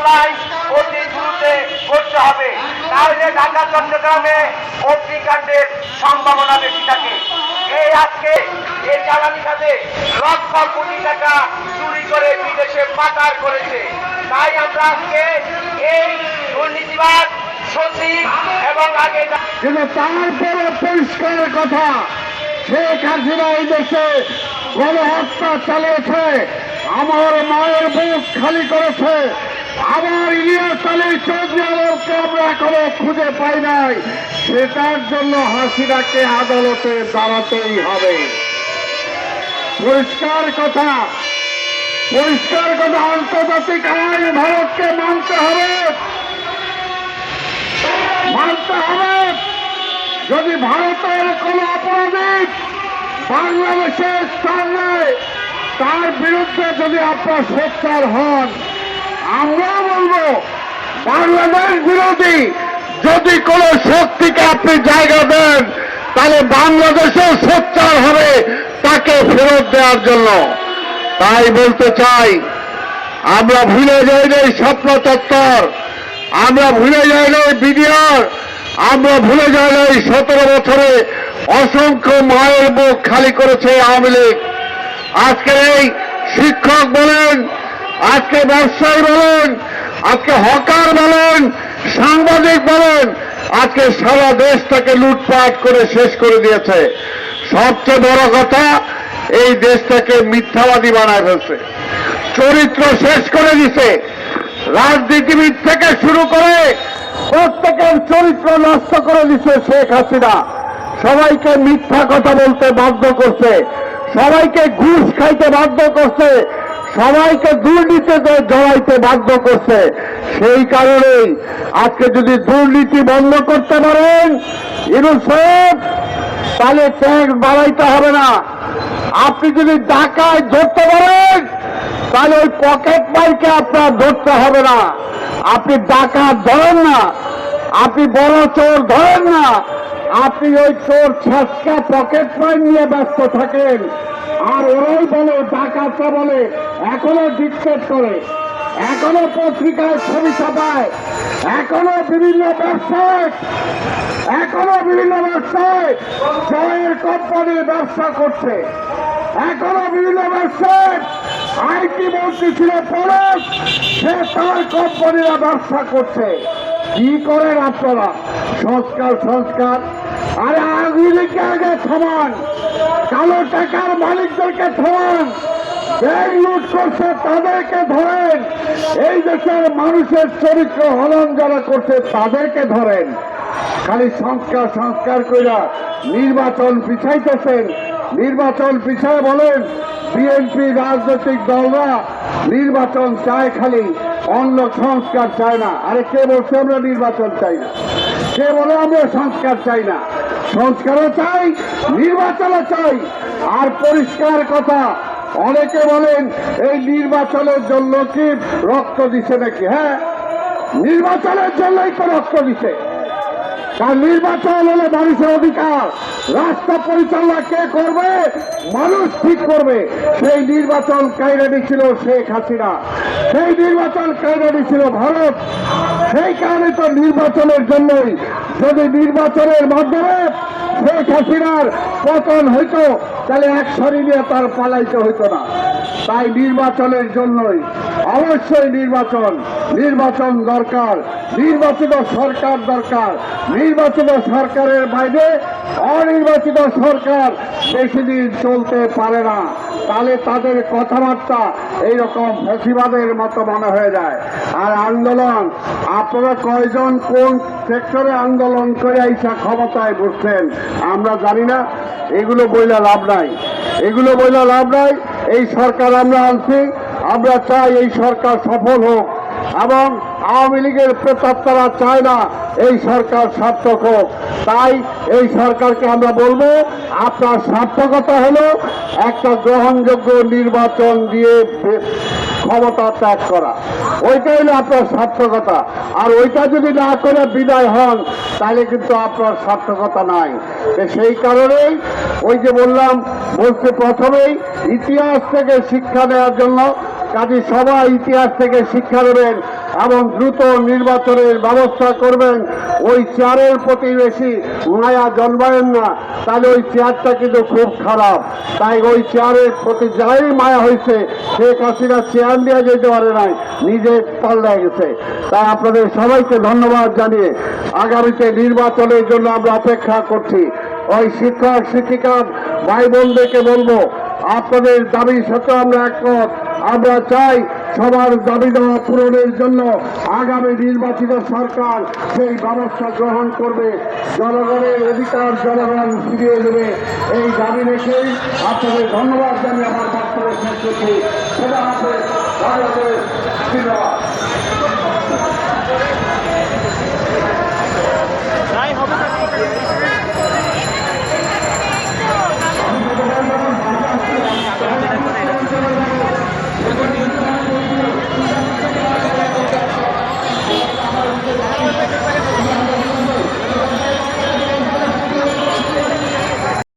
চাই অতি দ্রুতে করতে হবে, তাহলে ঢাকা চট্টগ্রামে অগ্নিকাণ্ডের সম্ভাবনা বেশি থাকে। এই আজকে এই জ্বালানি খাতে লক্ষ কোটি টাকা চুরি করে বিদেশে পাচার করেছে। তাই আমরা আজকে এই দুর্নীতিবাদ সচিব এবং আগে কিন্তু তারপরে পরিষ্কার কথা, শেখ হাসিনা এই দেশে গণহত্যা চালিয়েছে, আমার মায়ের বুক খালি করেছে, আমার ইলিয়াস আলী চৌধুরী আলমকে আমরা এখনো খুঁজে পাই নাই। সেটার জন্য হাসিনাকে আদালতে দাঁড়াতেই হবে। পরিষ্কার কথা, পরিষ্কার কথা, আন্তর্জাতিক আইন ভারতকে মানতে হবে, মানতে হবে। যদি ভারতের কোন অপরাধী বাংলাদেশের স্থান নেয়, তার বিরুদ্ধে যদি আপনার সোচ্চার হন, আমরা বলবো বাংলাদেশ বিরোধী যদি কোন শক্তিকে আপনি জায়গা দেন, তাহলে বাংলাদেশও সোচ্চার হবে তাকে ফেরত দেওয়ার জন্য। তাই বলতে চাই, আমরা ভুলে যাই না স্বপ্ন চত্বর, আমরা ভুলে যাই না বিডিআর, আমরা ভুলে যাই না 17 বছরে অসংখ্য মায়ের বুক খালি করেছে আওয়ামী লীগ। আজকে এই শিক্ষক বলেন, আজকে ব্যবসায়ী বলেন, আজকে হকার বলেন, সাংবাদিক বলেন, আজকে সারা দেশটাকে লুটপাট করে শেষ করে দিয়েছে। সবচেয়ে বড় কথা, এই দেশটাকে মিথ্যাবাদী বানায় ফেলছে, চরিত্র শেষ করে দিছে। রাজনীতিবিদ থেকে শুরু করে প্রত্যেকের চরিত্র নষ্ট করে দিচ্ছে শেখ হাসিনা। সবাইকে মিথ্যা কথা বলতে বাধ্য করছে, সবাইকে ঘুষ খাইতে বাধ্য করছে, সবাইকে দুর্নীতিতে জড়াইতে বাধ্য করছে। সেই কারণেই আজকে যদি দুর্নীতি বন্ধ করতে পারেন ইউনূস সাহেব, তাহলে ট্যাক্স বাড়াইতে হবে না। আপনি যদি ডাকায় ধরতে পারেন, তাহলে ওই পকেট মারকে আপনার ধরতে হবে না। আপনি ডাকাত ধরেন না, আপনি বড় চোর ধরেন না, আপনি ওই চোর ছেঁচকা পকেট মার নিয়ে ব্যস্ত থাকেন। আর ওরাই বলে, ডাকাতরা বলে, এখনো ডিকটেট করে, এখনো পত্রিকায় ছবি ছাপায়, এখনো বিভিন্ন ব্যবসায় জয়ের কোম্পানির ব্যবসা করছে, এখনো বিভিন্ন ব্যবসায় আইটি মন্ত্রী ছিল পরশ, সে তার কোম্পানিরা ব্যবসা করছে। কি করেন আপনারা? সংস্কার। আরে আওয়ামীকে আগে থামান, কালো টাকার মালিকদেরকে থামান, ব্যাংক লুট করছে তাদেরকে ধরেন, এই দেশের মানুষের চরিত্র হনন যারা করছে তাদেরকে ধরেন। খালি সংস্কার কইরা নির্বাচন পিছাইতেছেন। নির্বাচন পিছায় বলেন বিএনপি রাজনৈতিক দলরা নির্বাচন চায়, খালি অন্য সংস্কার চায় না। আরে কে বলছে আমরা নির্বাচন চাই না? কে বলে আমরা সংস্কার চাই না? সংস্কারও চাই, নির্বাচনও চাই। আর পরিষ্কার কথা, অনেকে বলেন এই নির্বাচনের জন্য কি রক্ত দিছে নাকি? হ্যাঁ, নির্বাচনের জন্যই তো রক্ত দিছে। কারণ নির্বাচন হলে মানুষের অধিকার, রাষ্ট্র পরিচালনা কে করবে? মানুষ ঠিক করবে। সেই নির্বাচন কায়রা দিছিল শেখ হাসিনা, সেই নির্বাচন কায়রা দিছিল ভারত। সেই কারণে তো নির্বাচনের জন্যই, যদি নির্বাচনের মাধ্যমে শেখ হাসিনার পতন হইতো, তাহলে এক সারি নিয়ে তার পালাইতে হইতো না। তাই নির্বাচনের জন্যই অবশ্যই নির্বাচন দরকার, নির্বাচিত সরকার দরকার। নির্বাচিত সরকারের বাইরে অনির্বাচিত সরকার বেশি দিন চলতে পারে না, তাহলে তাদের কথাবার্তা এইরকম ফ্যাসিবাদের মতো মনে হয়ে যায়। আর আন্দোলন, আপনারা কয়জন কোন সেক্টরে আন্দোলন করে আইসা ক্ষমতায় বসছেন আমরা জানি না। এগুলো বইলা লাভ নাই, এগুলো বইলা লাভ নাই। এই সরকার আমরা আনছি, আমরা চাই এই সরকার সফল হোক, এবং আওয়ামী লীগের প্রেতাত্মারা চায় না এই সরকার সার্থক হোক। তাই এই সরকারকে আমরা বলবো, আপনার সার্থকতা হলো একটা গ্রহণযোগ্য নির্বাচন দিয়ে ক্ষমতা ত্যাগ করা, ওইটাই হলো আপনার সার্থকতা। আর ওইটা যদি না করে বিদায় হন, তাহলে কিন্তু আপনার সার্থকতা নাই। সেই কারণেই ওই যে বলছি প্রথমেই, ইতিহাস থেকে শিক্ষা নেওয়ার জন্য কাজে সবাই ইতিহাস থেকে শিক্ষা নেবেন। এবং দ্রুত নির্বাচনের ব্যবস্থা করবেন। ওই চেয়ারের প্রতি বেশি মায়া জন্মায়েন না, তাহলে ওই চেয়ারটা কিন্তু খুব খারাপ। তাই ওই চেয়ারের প্রতি যাই মায়া হয়েছে, শেখ হাসিনা চেয়ার নিয়ে যেতে পারে নাই, নিজে পাল্লায় গেছে। তাই আপনাদের সবাইকে ধন্যবাদ জানিয়ে আগামীতে নির্বাচনের জন্য আমরা অপেক্ষা করছি। ওই শিক্ষক শিক্ষিকা ভাই বোনদেরকে বলবো, আপনাদের দাবির সাথে আমরা একমত। আমরা চাই সবার দাবি দেওয়া পূরণের জন্য আগামী নির্বাচিত সরকার সেই ব্যবস্থা গ্রহণ করবে। জনগণের অধিকার জনগণ ফিরিয়ে দেবে, এই দাবি রেখেই আপনাদের ধন্যবাদ জানিয়ে আমার বক্তব্য শেষ করছি। সেটা আছে ধন্যবাদ।